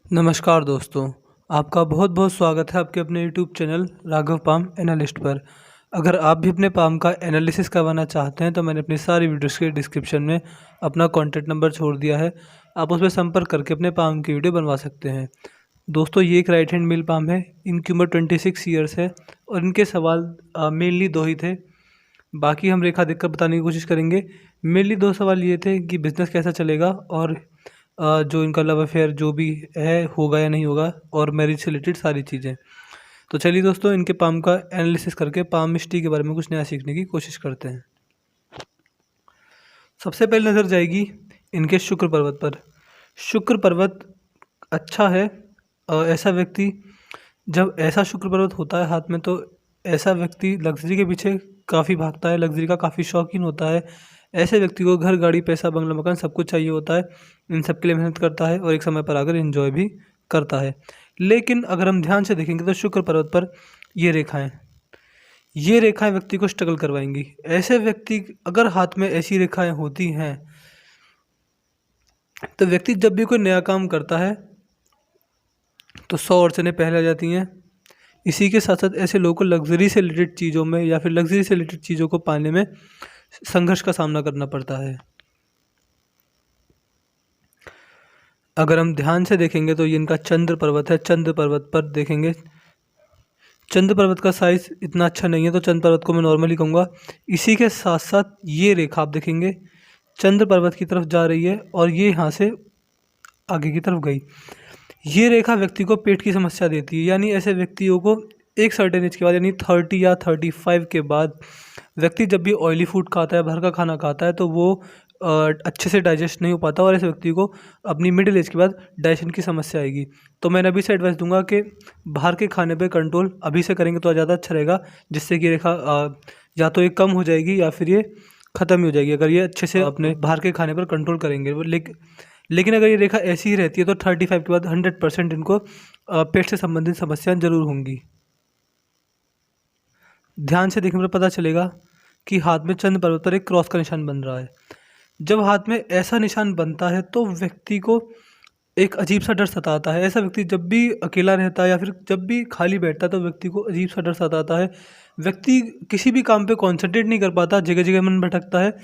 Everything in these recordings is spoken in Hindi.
नमस्कार दोस्तों, आपका बहुत बहुत स्वागत है आपके अपने YouTube channel Raghav palm analyst पर। अगर आप भी अपने पाम का एनालिसिस करवाना चाहते हैं तो मैंने अपनी सारी वीडियोस के डिस्क्रिप्शन में अपना कॉन्टैक्ट नंबर छोड़ दिया है। आप उस पर संपर्क करके अपने पाम की वीडियो बनवा सकते हैं। दोस्तों, ये एक राइट हैंड मिल पाम है। इनकी उम्र 26 ईयर्स है और इनके सवाल मेनली दो ही थे। बाकी हम रेखा देखकर बताने की कोशिश करेंगे। मेनली दो सवाल ये थे कि बिज़नेस कैसा चलेगा और जो इनका लव अफेयर जो भी है होगा या नहीं होगा, और मैरिज से रिलेटेड सारी चीज़ें। तो चलिए दोस्तों, इनके पाम का एनालिसिस करके पाम मिस्ट्री के बारे में कुछ नया सीखने की कोशिश करते हैं। सबसे पहले नज़र जाएगी इनके शुक्र पर्वत पर। शुक्र पर्वत अच्छा है। ऐसा व्यक्ति, जब ऐसा शुक्र पर्वत होता है हाथ में, तो ऐसा व्यक्ति लग्जरी के पीछे काफ़ी भागता है, लग्जरी का काफ़ी शौकीन होता है। ऐसे व्यक्ति को घर, गाड़ी, पैसा, बंगला, मकान सब कुछ चाहिए होता है। इन सब के लिए मेहनत करता है और एक समय पर आकर एंजॉय भी करता है। लेकिन अगर हम ध्यान से देखेंगे तो शुक्र पर्वत पर ये रेखाएं व्यक्ति को स्ट्रगल करवाएंगी। ऐसे व्यक्ति, अगर हाथ में ऐसी रेखाएं होती हैं तो व्यक्ति जब भी कोई नया काम करता है तो 100 अड़चनें पहले आ जाती हैं। इसी के साथ साथ ऐसे लोगों को लग्जरी से रिलेटेड चीज़ों में या फिर लग्जरी से रिलेटेड चीज़ों को पाने में संघर्ष का सामना करना पड़ता है। अगर हम ध्यान से देखेंगे तो ये इनका चंद्र पर्वत है। चंद्र पर्वत पर देखेंगे, चंद्र पर्वत का साइज इतना अच्छा नहीं है, तो चंद्र पर्वत को मैं नॉर्मली कहूँगा। इसी के साथ साथ ये रेखा आप देखेंगे चंद्र पर्वत की तरफ जा रही है और ये यहाँ से आगे की तरफ गई। ये रेखा व्यक्ति को पेट की समस्या देती है। यानी ऐसे व्यक्तियों को एक सर्टेन एज के बाद, यानी 30 या 35 के बाद व्यक्ति जब भी ऑयली फूड खाता है, बाहर का खाना खाता है, तो वो अच्छे से डाइजेस्ट नहीं हो पाता और ऐसे व्यक्ति को अपनी मिडिल एज के बाद डाइजेशन की समस्या आएगी। तो मैं अभी से एडवाइस दूंगा कि बाहर के खाने पे कंट्रोल अभी से करेंगे तो ज़्यादा अच्छा रहेगा, जिससे कि रेखा या तो ये कम हो जाएगी या फिर ये ख़त्म ही हो जाएगी, अगर ये अच्छे से अपने बाहर के खाने पर कंट्रोल करेंगे। लेकिन अगर ये रेखा ऐसी ही रहती है तो 35 के बाद 100% इनको पेट से संबंधित समस्याएं जरूर होंगी। ध्यान से देखने पर पता चलेगा कि हाथ में चंद्र पर्वत पर एक क्रॉस का निशान बन रहा है। जब हाथ में ऐसा निशान बनता है तो व्यक्ति को एक अजीब सा डर सताता है। ऐसा व्यक्ति जब भी अकेला रहता है या फिर जब भी खाली बैठता है तो व्यक्ति को अजीब सा डर सताता है। व्यक्ति किसी भी काम पे कंसंट्रेट नहीं कर पाता, जगह जगह मन भटकता है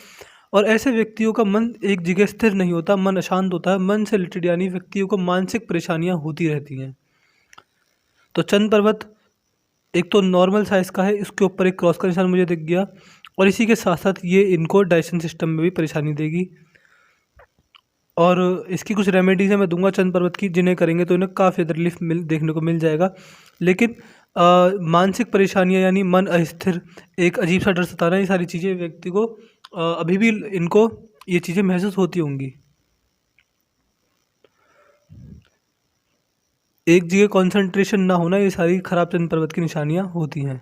और ऐसे व्यक्तियों का मन एक जगह स्थिर नहीं होता, मन अशांत होता है। मन से रिलेटेड यानी व्यक्तियों को मानसिक परेशानियां होती रहती हैं। तो चंद्र पर्वत एक तो नॉर्मल साइज़ का है, इसके ऊपर एक क्रॉस का निशान मुझे दिख गया और इसी के साथ साथ ये इनको डाइजेशन सिस्टम में भी परेशानी देगी। और इसकी कुछ रेमेडीज़ है मैं दूंगा चंद्र पर्वत की, जिन्हें करेंगे तो इन्हें काफ़ी रिलीफ देखने को मिल जाएगा। लेकिन मानसिक परेशानियां यानी मन अस्थिर, एक अजीब सा डर सताना, ये सारी चीज़ें व्यक्ति को अभी भी इनको ये चीज़ें महसूस होती होंगी। एक जगह कंसंट्रेशन ना होना, ये सारी खराब चंद्र पर्वत की निशानियां होती हैं।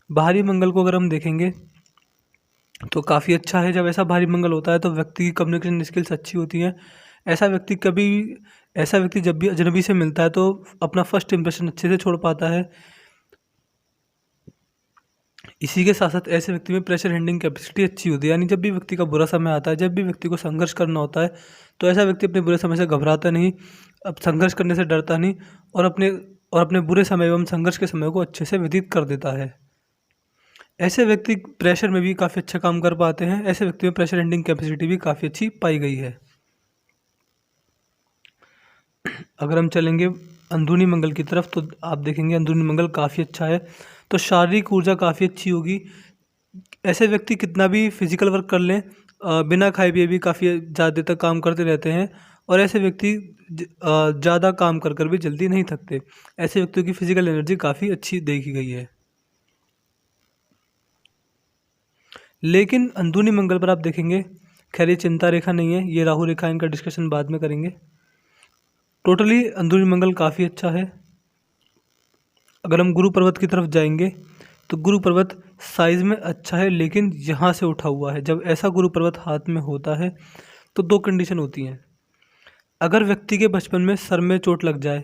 बाहरी मंगल को अगर हम देखेंगे तो काफ़ी अच्छा है। जब ऐसा भारी मंगल होता है तो व्यक्ति की कम्युनिकेशन स्किल्स अच्छी होती हैं। ऐसा व्यक्ति जब भी अजनबी से मिलता है तो अपना फर्स्ट इंप्रेशन अच्छे से छोड़ पाता है। इसी के साथ साथ ऐसे व्यक्ति में प्रेशर हैंडलिंग कैपेसिटी अच्छी होती है। यानी जब भी व्यक्ति का बुरा समय आता है, जब भी व्यक्ति को संघर्ष करना होता है, तो ऐसा व्यक्ति अपने बुरे समय से घबराता नहीं, अब संघर्ष करने से डरता नहीं और अपने बुरे समय एवं संघर्ष के समय को अच्छे से व्यतीत कर देता है। ऐसे व्यक्ति प्रेशर में भी काफ़ी अच्छा काम कर पाते हैं। ऐसे व्यक्ति में प्रेशर हैंडलिंग कैपेसिटी भी काफ़ी अच्छी पाई गई है। अगर हम चलेंगे अंदरूनी मंगल की तरफ तो आप देखेंगे अंदरूनी मंगल काफ़ी अच्छा है। तो शारीरिक ऊर्जा काफ़ी अच्छी होगी। ऐसे व्यक्ति कितना भी फिजिकल वर्क कर लें, बिना खाए पिए भी काफ़ी ज़्यादा देर तक काम करते रहते हैं और ऐसे व्यक्ति ज़्यादा काम कर कर भी जल्दी नहीं थकते। ऐसे व्यक्तियों की फिजिकल एनर्जी काफ़ी अच्छी देखी गई है। लेकिन अंदरूनी मंगल पर आप देखेंगे, खैर ये चिंता रेखा नहीं है, ये राहु रेखा, इनका डिस्कशन बाद में करेंगे। टोटली अंदरूनी मंगल काफ़ी अच्छा है। अगर हम गुरु पर्वत की तरफ जाएंगे तो गुरु पर्वत साइज़ में अच्छा है, लेकिन यहाँ से उठा हुआ है। जब ऐसा गुरु पर्वत हाथ में होता है तो दो कंडीशन होती हैं। अगर व्यक्ति के बचपन में सर में चोट लग जाए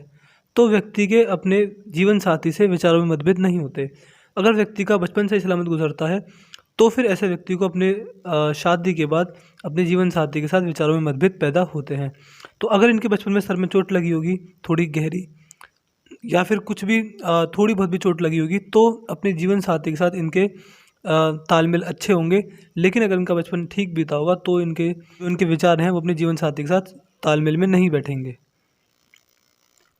तो व्यक्ति के अपने जीवन साथी से विचारों में मतभेद नहीं होते। अगर व्यक्ति का बचपन से सलामत गुजरता है तो फिर ऐसे व्यक्ति को अपने शादी के बाद अपने जीवन साथी के साथ विचारों में मतभेद पैदा होते हैं। तो अगर इनके बचपन में सर में चोट लगी होगी थोड़ी गहरी, या फिर कुछ भी थोड़ी बहुत भी चोट लगी होगी, तो अपने जीवन साथी के साथ इनके तालमेल अच्छे होंगे। लेकिन अगर इनका बचपन ठीक बीता होगा तो इनके विचार हैं वो अपने जीवन साथी के साथ तालमेल में नहीं बैठेंगे।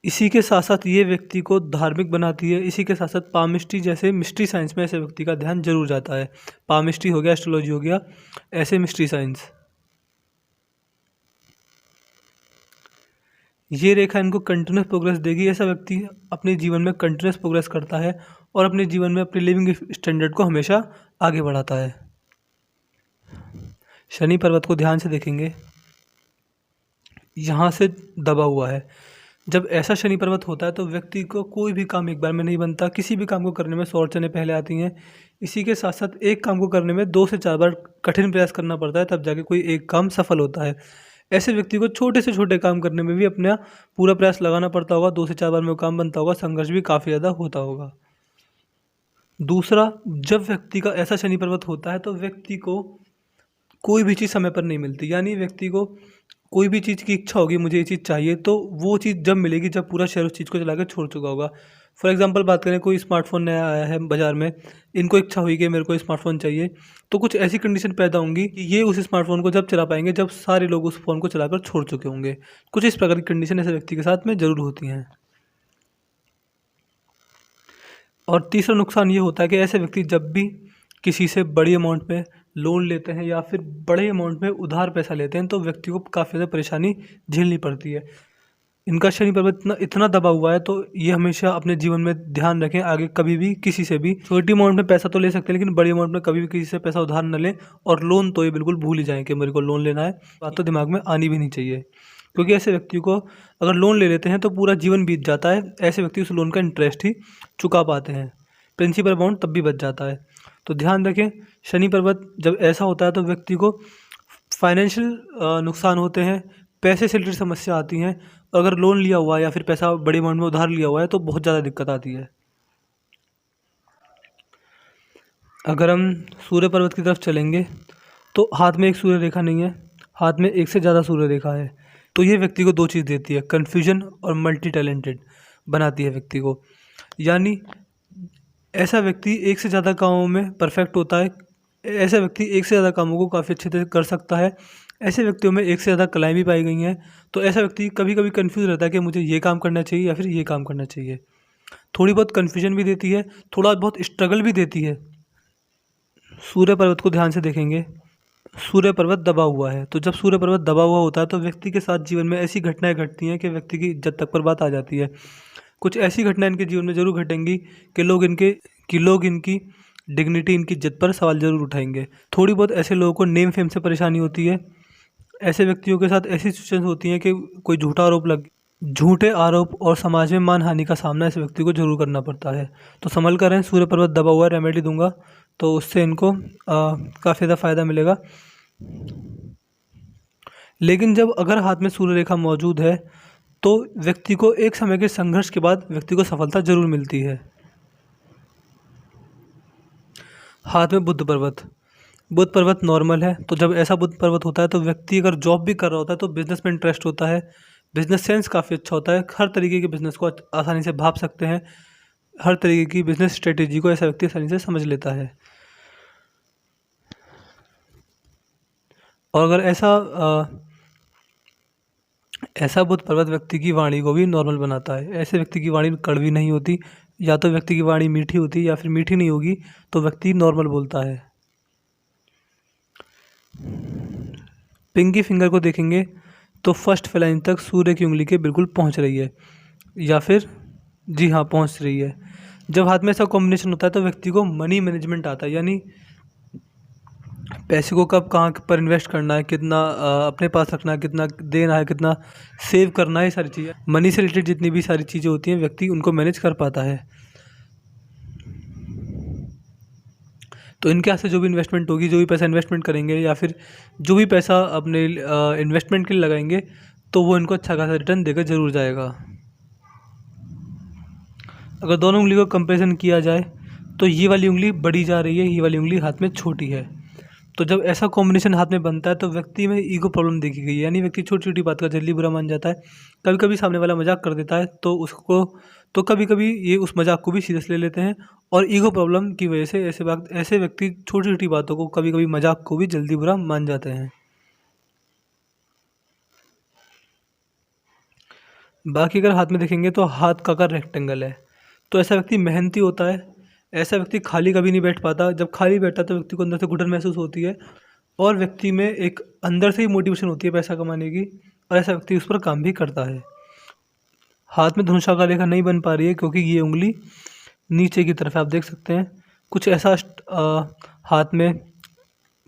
इसी के साथ साथ ये व्यक्ति को धार्मिक बनाती है। इसी के साथ साथ पामिस्ट्री जैसे मिस्ट्री साइंस में ऐसे व्यक्ति का ध्यान जरूर जाता है। पामिस्ट्री हो गया, एस्ट्रोलॉजी हो गया, ऐसे मिस्ट्री साइंस। ये रेखा इनको कंटिन्यूस प्रोग्रेस देगी। ऐसा व्यक्ति अपने जीवन में कंटिन्यूस प्रोग्रेस करता है और अपने जीवन में अपनी लिविंग स्टैंडर्ड को हमेशा आगे बढ़ाता है। शनि पर्वत को ध्यान से देखेंगे, यहाँ से दबा हुआ है। जब ऐसा शनि पर्वत होता है तो व्यक्ति को कोई भी काम एक बार में नहीं बनता। किसी भी काम को करने में 100 अड़चनें पहले आती हैं। इसी के साथ साथ एक काम को करने में 2 से 4 बार कठिन प्रयास करना पड़ता है, तब जाके कोई एक काम सफल होता है। ऐसे व्यक्ति को छोटे से छोटे काम करने में भी अपना पूरा प्रयास लगाना पड़ता होगा। 2 से 4 बार में वो काम बनता होगा, संघर्ष भी काफ़ी ज़्यादा होता होगा। दूसरा, जब व्यक्ति का ऐसा शनि पर्वत होता है तो व्यक्ति को कोई भी चीज़ समय पर नहीं मिलती। यानी व्यक्ति को कोई भी चीज़ की इच्छा होगी, मुझे ये चीज़ चाहिए, तो वो चीज़ जब मिलेगी जब पूरा शहर उस चीज़ को चला के छोड़ चुका होगा। फॉर एग्जांपल बात करें, कोई स्मार्टफोन नया आया है बाज़ार में, इनको इच्छा हुई कि मेरे को स्मार्टफोन चाहिए, तो कुछ ऐसी कंडीशन पैदा होंगी कि ये उस स्मार्टफोन को जब चला पाएंगे जब सारे लोग उस फ़ोन को चलाकर छोड़ चुके होंगे। कुछ इस प्रकार की कंडीशन ऐसे व्यक्ति के साथ में ज़रूर होती हैं। और तीसरा नुकसान ये होता है कि ऐसे व्यक्ति जब भी किसी से बड़ी अमाउंट में लोन लेते हैं या फिर बड़े अमाउंट में उधार पैसा लेते हैं तो व्यक्ति को काफ़ी ज़्यादा परेशानी झेलनी पड़ती है। इनका शनि पर्वत इतना दबा हुआ है तो ये हमेशा अपने जीवन में ध्यान रखें, आगे कभी भी किसी से भी छोटी अमाउंट में पैसा तो ले सकते हैं लेकिन बड़ी अमाउंट में कभी भी किसी से पैसा उधार न लें। और लोन तो ये बिल्कुल भूल ही जाएँ कि मेरे को लोन लेना है, बात तो दिमाग में आनी भी नहीं चाहिए, क्योंकि ऐसे व्यक्ति को अगर लोन ले लेते हैं तो पूरा जीवन बीत जाता है। ऐसे व्यक्ति उस लोन का इंटरेस्ट ही चुका पाते हैं, प्रिंसिपल अमाउंट तब भी बच जाता है। तो ध्यान रखें, शनि पर्वत जब ऐसा होता है तो व्यक्ति को फाइनेंशियल नुकसान होते हैं, पैसे से रिलेटेड समस्या आती हैं। अगर लोन लिया हुआ है या फिर पैसा बड़ी अमाउंट में उधार लिया हुआ है तो बहुत ज़्यादा दिक्कत आती है। अगर हम सूर्य पर्वत की तरफ चलेंगे तो हाथ में एक सूर्य रेखा नहीं है, हाथ में एक से ज़्यादा सूर्य रेखा है। तो ये व्यक्ति को 2 चीज़ देती है, कन्फ्यूजन और मल्टी टैलेंटेड बनाती है व्यक्ति को। यानी ऐसा व्यक्ति एक से ज़्यादा कामों में परफेक्ट होता है। ऐसा व्यक्ति एक से ज़्यादा कामों को काफ़ी अच्छे से कर सकता है। ऐसे व्यक्तियों में एक से ज़्यादा कलाएँ भी पाई गई हैं। तो ऐसा व्यक्ति कभी कभी कन्फ्यूज़ रहता है कि मुझे ये काम करना चाहिए या फिर ये काम करना चाहिए। थोड़ी बहुत कन्फ्यूजन भी देती है, थोड़ा बहुत स्ट्रगल भी देती है। सूर्य पर्वत को ध्यान से देखेंगे, सूर्य पर्वत दबा हुआ है। तो जब सूर्य पर्वत दबा हुआ होता है तो व्यक्ति के साथ जीवन में ऐसी घटनाएं घटती हैं कि व्यक्ति की इज्जत तक पर बात आ जाती है। कुछ ऐसी घटनाएं इनके जीवन में ज़रूर घटेंगी कि लोग इनकी डिग्निटी, इनकी इज्जत पर सवाल ज़रूर उठाएंगे। थोड़ी बहुत ऐसे लोगों को नेम फेम से परेशानी होती है। ऐसे व्यक्तियों के साथ ऐसी सिचुएशन होती हैं कि कोई झूठे आरोप और समाज में मानहानि का सामना ऐसे व्यक्ति को जरूर करना पड़ता है। तो संभल कर रहें, सूर्य पर्वत दबा हुआ है, रेमेडी दूंगा तो उससे इनको काफ़ी ज़्यादा फायदा मिलेगा। लेकिन जब अगर हाथ में सूर्य रेखा मौजूद है तो व्यक्ति को एक समय के संघर्ष के बाद व्यक्ति को सफलता जरूर मिलती है। हाथ में बुध पर्वत नॉर्मल है। तो जब ऐसा बुध पर्वत होता है तो व्यक्ति अगर जॉब भी कर रहा होता है तो बिजनेस में इंटरेस्ट होता है, बिजनेस सेंस काफ़ी अच्छा होता है, हर तरीके के बिजनेस को आसानी से भाप सकते हैं, हर तरीके की बिजनेस स्ट्रेटेजी को ऐसा व्यक्ति आसानी से समझ लेता है। और अगर ऐसा बुध पर्वत व्यक्ति की वाणी को भी नॉर्मल बनाता है। ऐसे व्यक्ति की वाणी कड़वी नहीं होती, या तो व्यक्ति की वाणी मीठी होती या फिर मीठी नहीं होगी तो व्यक्ति नॉर्मल बोलता है। पिंकी फिंगर को देखेंगे तो फर्स्ट फ्लाइन तक सूर्य की उंगली के बिल्कुल पहुंच रही है, या फिर जी हाँ पहुंच रही है। जब हाथ में ऐसा कॉम्बिनेशन होता है तो व्यक्ति को मनी मैनेजमेंट आता है, यानी पैसे को कब कहाँ पर इन्वेस्ट करना है, कितना अपने पास रखना है, कितना देना है, कितना सेव करना है, ये सारी चीज़ें मनी से रिलेटेड जितनी भी सारी चीज़ें होती हैं व्यक्ति उनको मैनेज कर पाता है। तो इनके हाथ से जो भी इन्वेस्टमेंट होगी, जो भी पैसा इन्वेस्टमेंट करेंगे या फिर जो भी पैसा अपने इन्वेस्टमेंट के लिए लगाएंगे तो वो इनको अच्छा खासा रिटर्न देकर ज़रूर जाएगा। अगर दोनों उंगली को कंपैरिजन किया जाए तो ये वाली उंगली बड़ी जा रही है, ये वाली उंगली हाथ में छोटी है। तो जब ऐसा कॉम्बिनेशन हाथ में बनता है तो व्यक्ति में ईगो प्रॉब्लम देखी गई है, यानी व्यक्ति छोटी छोटी बात का जल्दी बुरा मान जाता है। कभी कभी सामने वाला मजाक कर देता है तो कभी कभी ये उस मजाक को भी सीरियस ले लेते हैं, और ईगो प्रॉब्लम की वजह से ऐसे व्यक्ति छोटी छोटी बातों को, कभी कभी मजाक को भी जल्दी बुरा मान जाते हैं। बाकी अगर हाथ में देखेंगे तो हाथ का आकार रेक्टेंगल है, तो ऐसा व्यक्ति मेहनती होता है। ऐसा व्यक्ति खाली कभी नहीं बैठ पाता, जब खाली बैठता है तो व्यक्ति को अंदर से घुटन महसूस होती है, और व्यक्ति में एक अंदर से ही मोटिवेशन होती है पैसा कमाने की, और ऐसा व्यक्ति उस पर काम भी करता है। हाथ में धनुषाकार रेखा नहीं बन पा रही है क्योंकि ये उंगली नीचे की तरफ है, आप देख सकते हैं कुछ ऐसा हाथ में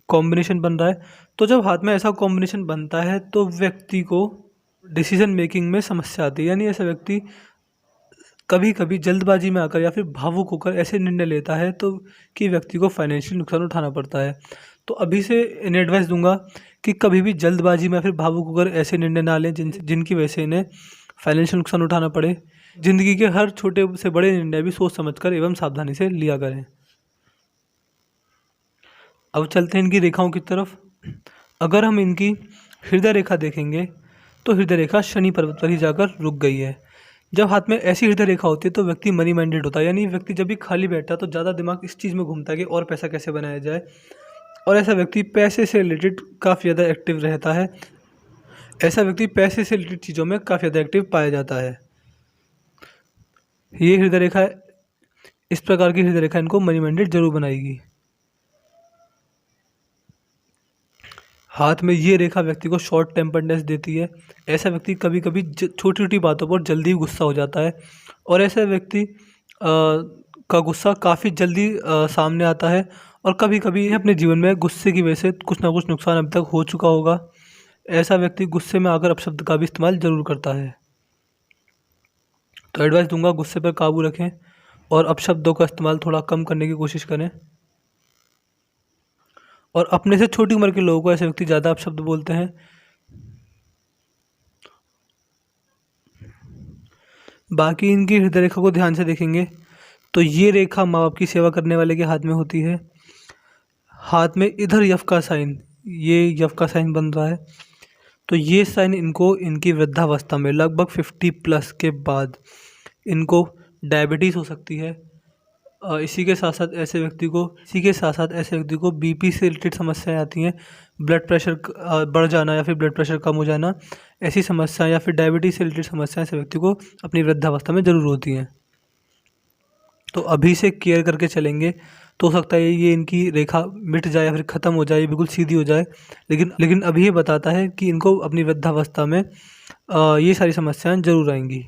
कॉम्बिनेशन बन रहा है। तो जब हाथ में ऐसा कॉम्बिनेशन बनता है तो व्यक्ति को डिसीजन मेकिंग में समस्या आती है, यानी ऐसा व्यक्ति कभी कभी जल्दबाजी में आकर या फिर भावुक होकर ऐसे निर्णय लेता है तो कि व्यक्ति को फाइनेंशियल नुकसान उठाना पड़ता है। तो अभी से इन्हें एडवाइस दूंगा कि कभी भी जल्दबाजी में या फिर भावुक होकर ऐसे निर्णय ना लें जिनकी वजह से इन्हें फाइनेंशियल नुकसान उठाना पड़े। जिंदगी के हर छोटे से बड़े निर्णय भी सोच समझकर एवं सावधानी से लिया करें। अब चलते हैं इनकी रेखाओं की तरफ। अगर हम इनकी हृदय रेखा देखेंगे तो हृदय रेखा शनि पर्वत पर ही जाकर रुक गई है। जब हाथ में ऐसी हृदय रेखा होती है तो व्यक्ति मनी माइंडेड होता है, यानी व्यक्ति जब भी खाली बैठता है तो ज़्यादा दिमाग इस चीज़ में घूमता है कि और पैसा कैसे बनाया जाए, और ऐसा व्यक्ति पैसे से रिलेटेड काफ़ी ज़्यादा एक्टिव रहता है। ऐसा व्यक्ति पैसे से रिलेटेड चीज़ों में काफ़ी ज़्यादा एक्टिव पाया जाता है। ये हृदय रेखा, इस प्रकार की हृदय रेखा इनको मनी माइंडेड जरूर बनाएगी। हाथ में ये रेखा व्यक्ति को शॉर्ट टेम्पर्डनेस देती है। ऐसा व्यक्ति कभी कभी छोटी छोटी बातों पर जल्दी गुस्सा हो जाता है, और ऐसे व्यक्ति का गुस्सा काफ़ी जल्दी सामने आता है, और कभी कभी अपने जीवन में गुस्से की वजह से कुछ ना कुछ नुकसान अब तक हो चुका होगा। ऐसा व्यक्ति गुस्से में आकर अपशब्द का भी इस्तेमाल ज़रूर करता है। तो एडवाइस दूंगा गुस्से पर काबू रखें और अपशब्दों का इस्तेमाल थोड़ा कम करने की कोशिश करें। और अपने से छोटी उम्र के लोगों को ऐसे व्यक्ति ज़्यादा अपशब्द बोलते हैं। बाकी इनकी हृदय रेखा को ध्यान से देखेंगे तो ये रेखा माँ बाप की सेवा करने वाले के हाथ में होती है। हाथ में इधर यफ का साइन, ये यफ का साइन बन रहा है, तो ये साइन इनको इनकी वृद्धावस्था में लगभग 50+ के बाद इनको डायबिटीज़ हो सकती है। इसी के साथ साथ ऐसे व्यक्ति को बीपी से रिलेटेड समस्याएं आती हैं, ब्लड प्रेशर बढ़ जाना या फिर ब्लड प्रेशर कम हो जाना, ऐसी समस्याएं या फिर डायबिटीज़ से रिलेटेड समस्याएं ऐसे व्यक्ति को अपनी वृद्धावस्था में ज़रूर होती हैं। तो अभी से केयर करके चलेंगे तो हो सकता है ये इनकी रेखा मिट जाए या फिर ख़त्म हो जाए, बिल्कुल सीधी हो जाए, लेकिन अभी ये बताता है कि इनको अपनी वृद्धावस्था में ये सारी समस्याएं ज़रूर आएंगी।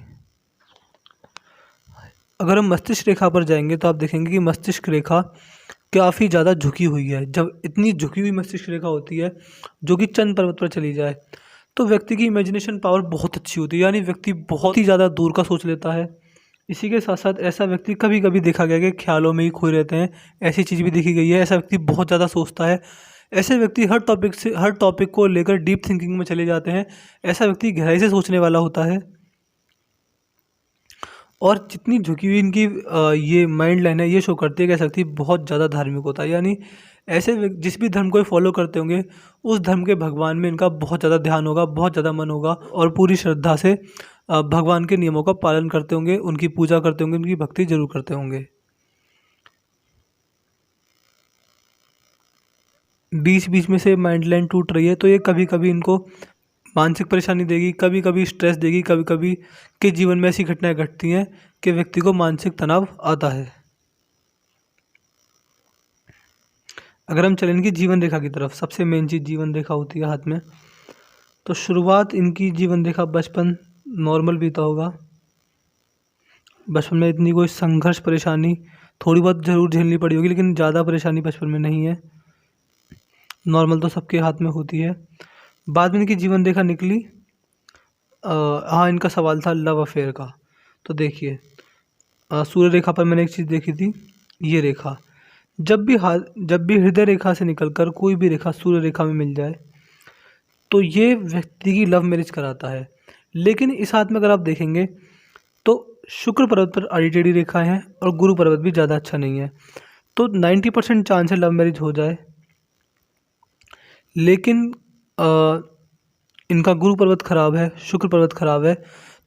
अगर हम मस्तिष्क रेखा पर जाएंगे तो आप देखेंगे कि मस्तिष्क रेखा काफ़ी ज़्यादा झुकी हुई है। जब इतनी झुकी हुई मस्तिष्क रेखा होती है जो कि चंद्र पर्वत पर चली जाए तो व्यक्ति की इमेजिनेशन पावर बहुत अच्छी होती है, यानी व्यक्ति बहुत ही ज़्यादा दूर का सोच लेता है। इसी के साथ साथ ऐसा व्यक्ति कभी कभी देखा गया कि ख्यालों में ही खोए रहते हैं, ऐसी चीज़ भी देखी गई है। ऐसा व्यक्ति बहुत ज़्यादा सोचता है। ऐसे व्यक्ति हर टॉपिक को लेकर डीप थिंकिंग में चले जाते हैं। ऐसा व्यक्ति गहराई से सोचने वाला होता है। और जितनी झुकी हुई इनकी ये माइंड लाइन है, ये शो करती है कि ऐसा व्यक्ति बहुत ज़्यादा धार्मिक होता है, यानी जिस भी धर्म को फॉलो करते होंगे उस धर्म के भगवान में इनका बहुत ज़्यादा ध्यान होगा, बहुत ज़्यादा मन होगा, और पूरी श्रद्धा से भगवान के नियमों का पालन करते होंगे, उनकी पूजा करते होंगे, उनकी भक्ति जरूर करते होंगे। बीच बीच में से माइंड लाइन टूट रही है तो ये कभी कभी इनको मानसिक परेशानी देगी, कभी कभी स्ट्रेस देगी, कभी कभी के जीवन में ऐसी घटनाएं घटती हैं कि व्यक्ति को मानसिक तनाव आता है। अगर हम चलें इनकी जीवन रेखा की तरफ, सबसे मेन चीज़ जीवन रेखा होती है हाथ में। तो शुरुआत इनकी जीवन रेखा बचपन नॉर्मल बीता होगा। बचपन में इतनी कोई संघर्ष परेशानी थोड़ी बहुत ज़रूर झेलनी पड़ी होगी, लेकिन ज़्यादा परेशानी बचपन में नहीं है, नॉर्मल तो सबके हाथ में होती है। बाद में इनकी जीवन रेखा निकली, हाँ इनका सवाल था लव अफेयर का। तो देखिए सूर्य रेखा पर मैंने एक चीज़ देखी थी, ये रेखा जब भी हृदय रेखा से निकलकर कोई भी रेखा सूर्य रेखा में मिल जाए तो ये व्यक्ति की लव मैरिज कराता है। लेकिन इस हाथ में अगर आप देखेंगे तो शुक्र पर्वत पर आड़ी टेढ़ी रेखा है और गुरु पर्वत भी ज़्यादा अच्छा नहीं है, तो 90% चांस है लव मैरिज हो जाए। लेकिन इनका गुरु पर्वत खराब है, शुक्र पर्वत खराब है,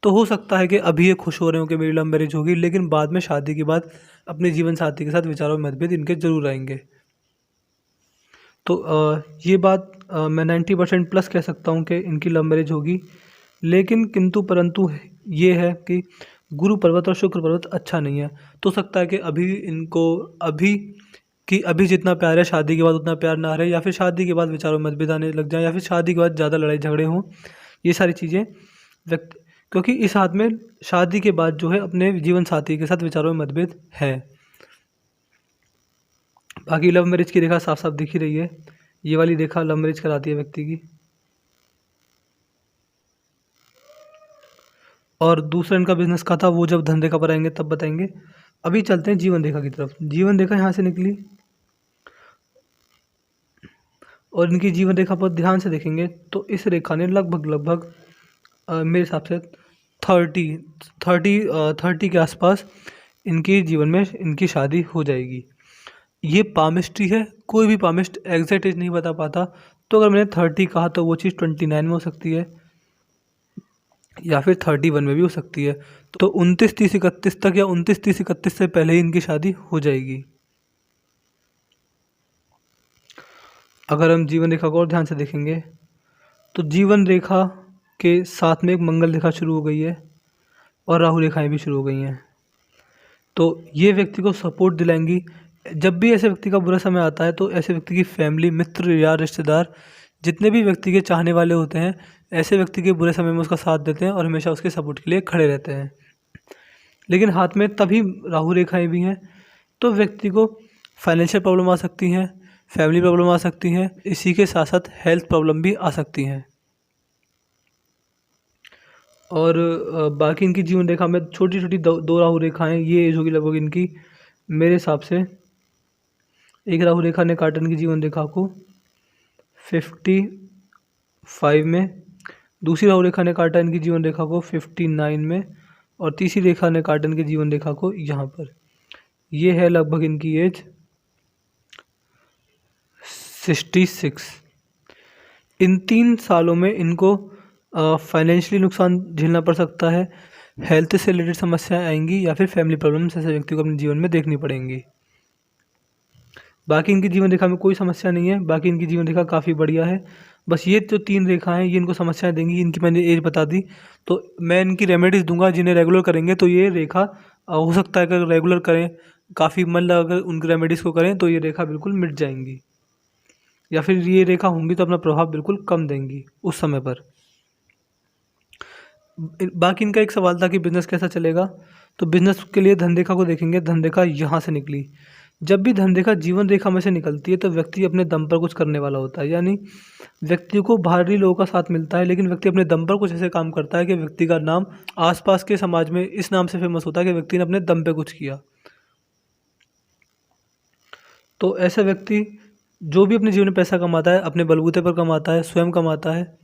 तो हो सकता है कि अभी ये खुश हो रहे हो कि मेरी लव मैरिज होगी, लेकिन बाद में शादी के बाद अपने जीवन साथी के साथ विचारों में मतभेद इनके जरूर आएंगे। तो ये बात मैं 90% प्लस कह सकता हूँ कि इनकी लव मैरिज होगी, लेकिन किंतु परंतु ये है कि गुरु पर्वत और शुक्र पर्वत अच्छा नहीं है। तो सकता है कि अभी इनको अभी जितना प्यार है शादी के बाद उतना प्यार ना रहे, या फिर शादी के बाद विचारों में मतभेद आने लग जाए, या फिर शादी के बाद ज़्यादा लड़ाई झगड़े हों। ये सारी चीज़ें व्यक्त क्योंकि इस हाथ में शादी के बाद जो है अपने जीवन साथी के साथ विचारों में मतभेद है। बाकी लव मैरिज की रेखा साफ साफ दिख ही रही है, ये वाली रेखा लव मैरिज कराती है व्यक्ति की। और दूसरा इनका बिजनेस का था, वो जब धन रेखा पर आएंगे तब बताएंगे। अभी चलते हैं जीवन रेखा की तरफ। जीवन रेखा यहाँ से निकली और इनकी जीवन रेखा पर ध्यान से देखेंगे तो इस रेखा ने लगभग मेरे हिसाब से 30 के आसपास इनके जीवन में इनकी शादी हो जाएगी। ये पामिस्ट्री है, कोई भी पामिस्ट एग्जैक्ट एज नहीं बता पाता। तो अगर मैंने 30 कहा तो वो चीज़ 29 में हो सकती है या फिर 31 में भी हो सकती है। तो 29, 30, 31 तक या 29, 30, 31 से पहले ही इनकी शादी हो जाएगी। अगर हम जीवन रेखा को और ध्यान से देखेंगे तो जीवन रेखा के साथ में एक मंगल रेखा शुरू हो गई है और राहु रेखाएं भी शुरू हो गई हैं। तो ये व्यक्ति को सपोर्ट दिलाएंगी। जब भी ऐसे व्यक्ति का बुरा समय आता है तो ऐसे व्यक्ति की फैमिली, मित्र या रिश्तेदार, जितने भी व्यक्ति के चाहने वाले होते हैं, ऐसे व्यक्ति के बुरे समय में उसका साथ देते हैं और हमेशा उसके सपोर्ट के लिए खड़े रहते हैं। लेकिन हाथ में तभी राहु रेखाएं भी हैं, तो व्यक्ति को फाइनेंशियल प्रॉब्लम आ सकती हैं, फैमिली प्रॉब्लम आ सकती हैं, इसी के साथ साथ हेल्थ प्रॉब्लम भी आ सकती हैं। और बाकी इनकी जीवन रेखा में छोटी छोटी दो राहु रेखाएं, ये एज होगी लगभग इनकी मेरे हिसाब से। एक राहु रेखा ने काटा इनकी जीवन रेखा को 55 में, दूसरी राहु रेखा ने काटा इनकी जीवन रेखा को 59 में, और तीसरी रेखा ने काटा इनकी जीवन रेखा को यहाँ पर। ये है लगभग इनकी एज 66। इन 3 सालों में इनको फाइनेंशियली नुकसान झेलना पड़ सकता है, हेल्थ से रिलेटेड समस्याएं आएंगी, या फिर फैमिली प्रॉब्लम्स ऐसे व्यक्ति को अपने जीवन में देखनी पड़ेंगी। बाकी इनकी जीवन रेखा में कोई समस्या नहीं है, बाकी इनकी जीवन रेखा काफ़ी बढ़िया है। बस ये जो 3 रेखाएं ये इनको समस्याएं देंगी। इनकी मैंने एज बता दी, तो मैं इनकी रेमेडीज़ दूंगा जिन्हें रेगुलर करेंगे तो ये रेखा हो सकता है कि रेगुलर करें, काफ़ी मन लगाकर उन रेमेडीज़ को करें तो ये रेखा बिल्कुल मिट जाएंगी, या फिर ये रेखा होंगी तो अपना प्रभाव बिल्कुल कम देंगी उस समय पर। बाकी इनका एक सवाल था कि बिज़नेस कैसा चलेगा, तो बिज़नेस के लिए धन रेखा को देखेंगे। धन रेखा यहाँ से निकली। जब भी धन रेखा जीवन रेखा में से निकलती है तो व्यक्ति अपने दम पर कुछ करने वाला होता है, यानी व्यक्ति को बाहरी लोगों का साथ मिलता है, लेकिन व्यक्ति अपने दम पर कुछ ऐसे काम करता है कि व्यक्ति का नाम आसपास के समाज में इस नाम से फेमस होता है कि व्यक्ति ने अपने दम पे कुछ किया। तो ऐसा व्यक्ति जो भी अपने जीवन में पैसा कमाता है अपने बलबूते पर कमाता है, स्वयं कमाता है।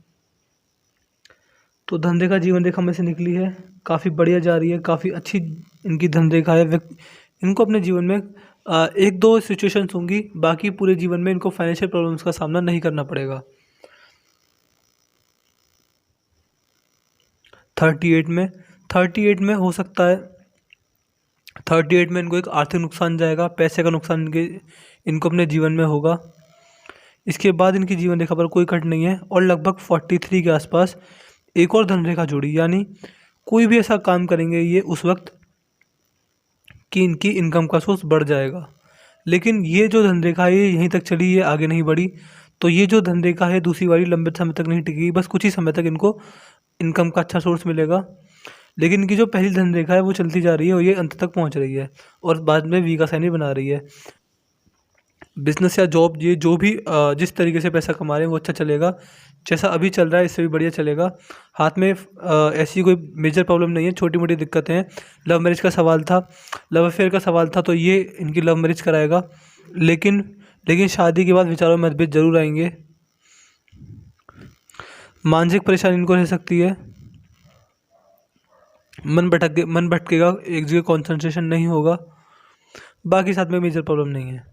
तो धन रेखा जीवन रेखा में से निकली है, काफ़ी बढ़िया जा रही है, काफ़ी अच्छी इनकी धन रेखा है। इनको अपने जीवन में 1-2 सिचुएशंस होंगी, बाकी पूरे जीवन में इनको फाइनेंशियल प्रॉब्लम्स का सामना नहीं करना पड़ेगा। 38 में हो सकता है 38 में इनको एक आर्थिक नुकसान जाएगा, पैसे का नुकसान इनको अपने जीवन में होगा। इसके बाद इनकी जीवन रेखा पर कोई कट नहीं है, और लगभग 43 के आसपास एक और धन रेखा जुड़ी, यानी कोई भी ऐसा काम करेंगे ये उस वक्त कि इनकी इनकम का सोर्स बढ़ जाएगा। लेकिन ये जो धन रेखा है ये यहीं तक चली, ये आगे नहीं बढ़ी। तो ये जो धन रेखा है दूसरी वाली लंबे समय तक नहीं टिकेगी, बस कुछ ही समय तक इनको इनकम का अच्छा सोर्स मिलेगा। लेकिन इनकी जो पहली धन रेखा है वो चलती जा रही है और ये अंत तक पहुंच रही है, और बाद में वी का साइन भी बना रही है। बिजनेस या जॉब, ये जो भी जिस तरीके से पैसा कमा रहे हैं वो अच्छा चलेगा, जैसा अभी चल रहा है इससे भी बढ़िया चलेगा। हाथ में ऐसी कोई मेजर प्रॉब्लम नहीं है, छोटी मोटी दिक्कतें हैं। लव मैरिज का सवाल था, लव अफेयर का सवाल था, तो ये इनकी लव मैरिज कराएगा। लेकिन शादी के बाद विचारों में मतभेद जरूर आएंगे। मानसिक परेशानी इनको रह सकती है, मन भटकेगा, एक जगह कॉन्सेंट्रेशन नहीं होगा। बाकी साथ में मेजर प्रॉब्लम नहीं है।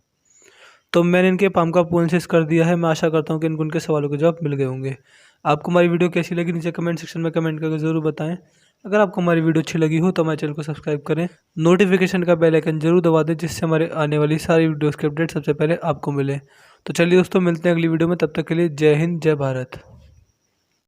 तो मैंने इनके पाम का एनालिसिस कर दिया है। मैं आशा करता हूँ कि इनको उनके सवालों के जवाब मिल गए होंगे। आपको हमारी वीडियो कैसी लगी नीचे कमेंट सेक्शन में कमेंट करके ज़रूर बताएं। अगर आपको हमारी वीडियो अच्छी लगी हो तो हमारे चैनल को सब्सक्राइब करें, नोटिफिकेशन का बेल आइकन जरूर दबा दें, जिससे हमारे आने वाली सारी वीडियोज़ के अपडेट सबसे पहले आपको मिले। तो चलिए दोस्तों, मिलते हैं अगली वीडियो में। तब तक के लिए जय हिंद, जय भारत।